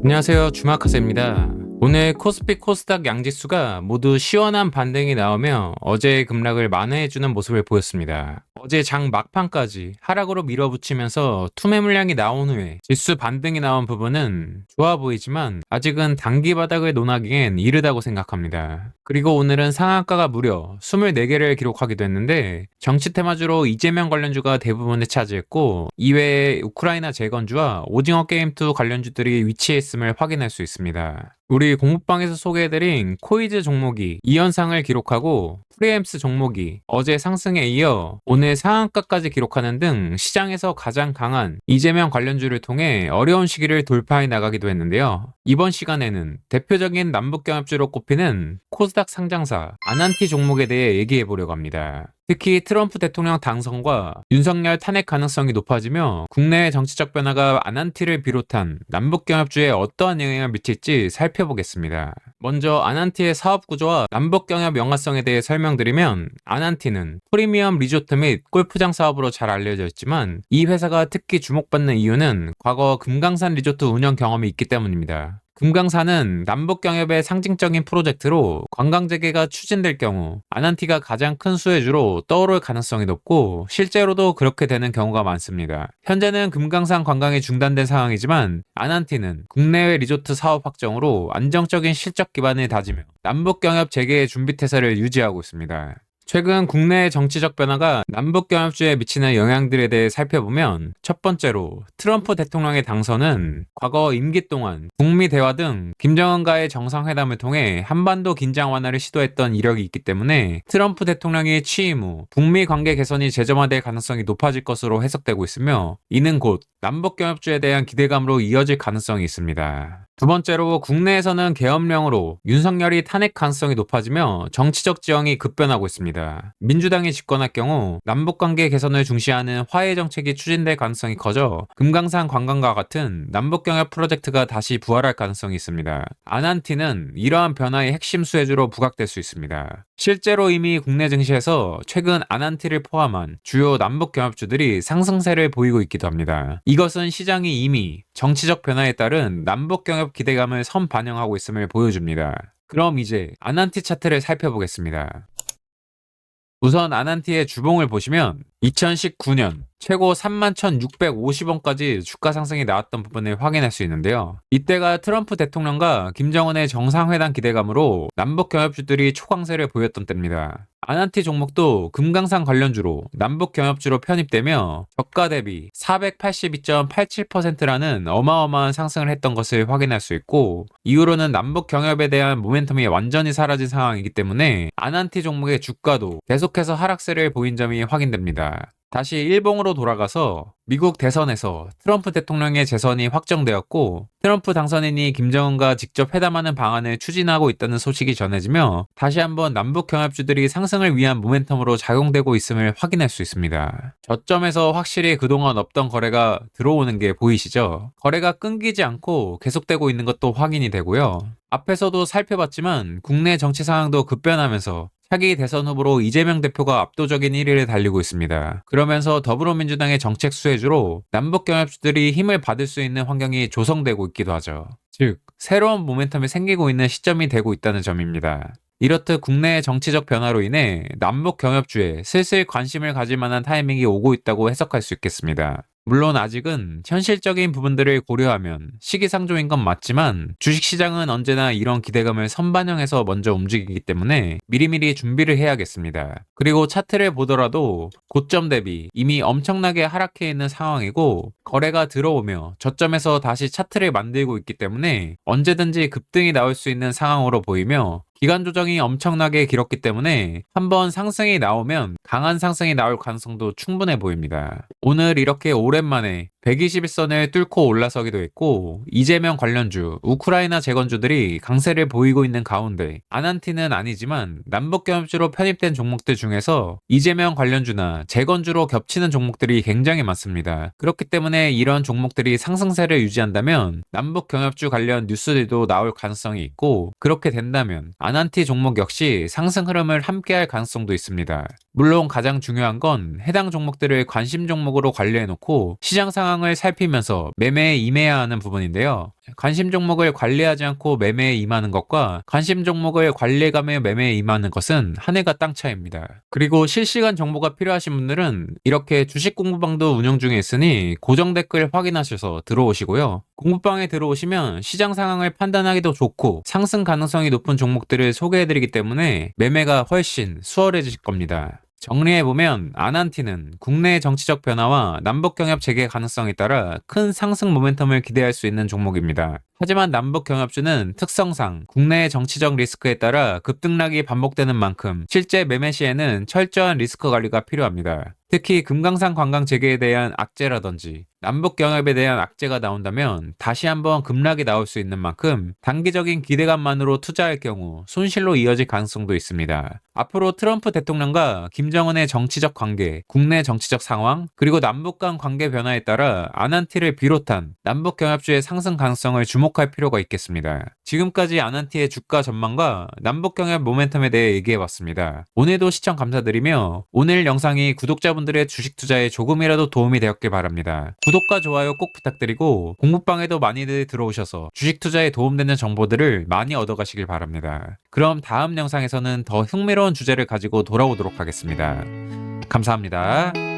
안녕하세요, 주마카세입니다. 오늘 코스피 코스닥 양지수가 모두 시원한 반등이 나오며 어제의 급락을 만회해주는 모습을 보였습니다. 어제 장 막판까지 하락으로 밀어붙이면서 투매 물량이 나온 후에 지수 반등이 나온 부분은 좋아 보이지만 아직은 단기 바닥을 논하기엔 이르다고 생각합니다. 그리고 오늘은 상한가가 무려 24개를 기록하기도 했는데 정치 테마주로 이재명 관련주가 대부분을 차지했고 이외에 우크라이나 재건주와 오징어 게임2 관련주들이 위치했음을 확인할 수 있습니다. 우리 공부방에서 소개해드린 코이즈 종목이 이 현상을 기록하고 프리엠스 종목이 어제 상승에 이어 오늘 상한가까지 기록하는 등 시장에서 가장 강한 이재명 관련주를 통해 어려운 시기를 돌파해 나가기도 했는데요. 이번 시간에는 대표적인 남북경합주로 꼽히는 코스닥 상장사 아난티 종목에 대해 얘기해 보려고 합니다. 특히 트럼프 대통령 당선과 윤석열 탄핵 가능성이 높아지며 국내의 정치적 변화가 아난티를 비롯한 남북경합주에 어떠한 영향을 미칠지 살펴보겠습니다. 먼저 아난티의 사업 구조와 남북경합 연관성에 대해 설명드리면 아난티는 프리미엄 리조트 및 골프장 사업으로 잘 알려져 있지만 이 회사가 특히 주목받는 이유는 과거 금강산 리조트 운영 경험이 있기 때문입니다. 금강산은 남북경협의 상징적인 프로젝트로 관광 재개가 추진될 경우 아난티가 가장 큰 수혜주로 떠오를 가능성이 높고 실제로도 그렇게 되는 경우가 많습니다. 현재는 금강산 관광이 중단된 상황이지만 아난티는 국내외 리조트 사업 확정으로 안정적인 실적 기반을 다지며 남북경협 재개의 준비태세를 유지하고 있습니다. 최근 국내의 정치적 변화가 남북경합주에 미치는 영향들에 대해 살펴보면 첫 번째로 트럼프 대통령의 당선은 과거 임기 동안 북미 대화 등 김정은과의 정상회담을 통해 한반도 긴장 완화를 시도했던 이력이 있기 때문에 트럼프 대통령이 취임 후 북미 관계 개선이 재점화될 가능성이 높아질 것으로 해석되고 있으며 이는 곧 남북경합주에 대한 기대감으로 이어질 가능성이 있습니다. 두 번째로 국내에서는 계엄령으로 윤석열이 탄핵 가능성이 높아지며 정치적 지형이 급변하고 있습니다. 민주당이 집권할 경우 남북관계 개선을 중시하는 화해 정책이 추진될 가능성이 커져 금강산 관광과 같은 남북경협 프로젝트가 다시 부활할 가능성이 있습니다. 아난티는 이러한 변화의 핵심 수혜주로 부각될 수 있습니다. 실제로 이미 국내 증시에서 최근 아난티를 포함한 주요 남북경협주들이 상승세를 보이고 있기도 합니다. 이것은 시장이 이미 정치적 변화에 따른 남북경협 기대감을 선반영하고 있음을 보여줍니다. 그럼 이제 아난티 차트를 살펴보겠습니다. 우선 아난티의 주봉을 보시면 2019년 최고 31,650원까지 주가 상승이 나왔던 부분을 확인할 수 있는데요. 이때가 트럼프 대통령과 김정은의 정상회담 기대감으로 남북경협주들이 초강세를 보였던 때입니다. 아난티 종목도 금강산 관련주로 남북경협주로 편입되며 저가 대비 482.87%라는 어마어마한 상승을 했던 것을 확인할 수 있고 이후로는 남북경협에 대한 모멘텀이 완전히 사라진 상황이기 때문에 아난티 종목의 주가도 계속해서 하락세를 보인 점이 확인됩니다. 다시 일봉으로 돌아가서 미국 대선에서 트럼프 대통령의 재선이 확정되었고 트럼프 당선인이 김정은과 직접 회담하는 방안을 추진하고 있다는 소식이 전해지며 다시 한번 남북경합주들이 상승을 위한 모멘텀으로 작용되고 있음을 확인할 수 있습니다. 저점에서 확실히 그동안 없던 거래가 들어오는 게 보이시죠? 거래가 끊기지 않고 계속되고 있는 것도 확인이 되고요. 앞에서도 살펴봤지만 국내 정치 상황도 급변하면서 차기 대선 후보로 이재명 대표가 압도적인 1위를 달리고 있습니다. 그러면서 더불어민주당의 정책 수혜주로 남북경협주들이 힘을 받을 수 있는 환경이 조성되고 있기도 하죠. 즉, 새로운 모멘텀이 생기고 있는 시점이 되고 있다는 점입니다. 이렇듯 국내의 정치적 변화로 인해 남북경협주에 슬슬 관심을 가질 만한 타이밍이 오고 있다고 해석할 수 있겠습니다. 물론 아직은 현실적인 부분들을 고려하면 시기상조인 건 맞지만 주식시장은 언제나 이런 기대감을 선반영해서 먼저 움직이기 때문에 미리미리 준비를 해야겠습니다. 그리고 차트를 보더라도 고점 대비 이미 엄청나게 하락해 있는 상황이고 거래가 들어오며 저점에서 다시 차트를 만들고 있기 때문에 언제든지 급등이 나올 수 있는 상황으로 보이며 기간 조정이 엄청나게 길었기 때문에 한번 상승이 나오면 강한 상승이 나올 가능성도 충분해 보입니다. 오늘 이렇게 오랜만에 121선을 뚫고 올라서기도 했고 이재명 관련주, 우크라이나 재건주들이 강세를 보이고 있는 가운데 아난티는 아니지만 남북경협주로 편입된 종목들 중에서 이재명 관련주나 재건주로 겹치는 종목들이 굉장히 많습니다. 그렇기 때문에 이런 종목들이 상승세를 유지한다면 남북경협주 관련 뉴스들도 나올 가능성이 있고 그렇게 된다면 아난티 종목 역시 상승 흐름을 함께할 가능성도 있습니다. 물론 가장 중요한 건 해당 종목들을 관심 종목으로 관리해놓고 시장 상황을 살피면서 매매에 임해야 하는 부분인데요. 관심 종목을 관리하지 않고 매매에 임하는 것과 관심 종목을 관리해가며 매매에 임하는 것은 하늘과 땅 차이입니다. 그리고 실시간 정보가 필요하신 분들은 이렇게 주식 공부방도 운영 중에 있으니 고정 댓글 확인하셔서 들어오시고요. 공부방에 들어오시면 시장 상황을 판단하기도 좋고 상승 가능성이 높은 종목들을 소개해드리기 때문에 매매가 훨씬 수월해질 겁니다. 정리해보면 아난티는 국내 정치적 변화와 남북경협 재개 가능성에 따라 큰 상승 모멘텀을 기대할 수 있는 종목입니다. 하지만 남북경협주는 특성상 국내의 정치적 리스크에 따라 급등락이 반복되는 만큼 실제 매매 시에는 철저한 리스크 관리가 필요합니다. 특히 금강산 관광 재개에 대한 악재라든지 남북경협에 대한 악재가 나온다면 다시 한번 급락이 나올 수 있는 만큼 단기적인 기대감만으로 투자할 경우 손실로 이어질 가능성도 있습니다. 앞으로 트럼프 대통령과 김정은의 정치적 관계, 국내 정치적 상황, 그리고 남북 간 관계 변화에 따라 아난티를 비롯한 남북경협주의 상승 가능성을 주목할 필요가 있겠습니다. 지금까지 아난티의 주가 전망과 남북경협 모멘텀에 대해 얘기해봤습니다. 오늘도 시청 감사드리며 오늘 영상이 구독자분들의 주식 투자에 조금이라도 도움이 되었길 바랍니다. 구독과 좋아요 꼭 부탁드리고 공부방에도 많이들 들어오셔서 주식 투자에 도움되는 정보들을 많이 얻어가시길 바랍니다. 그럼 다음 영상에서는 더 흥미로운 주제를 가지고 돌아오도록 하겠습니다. 감사합니다.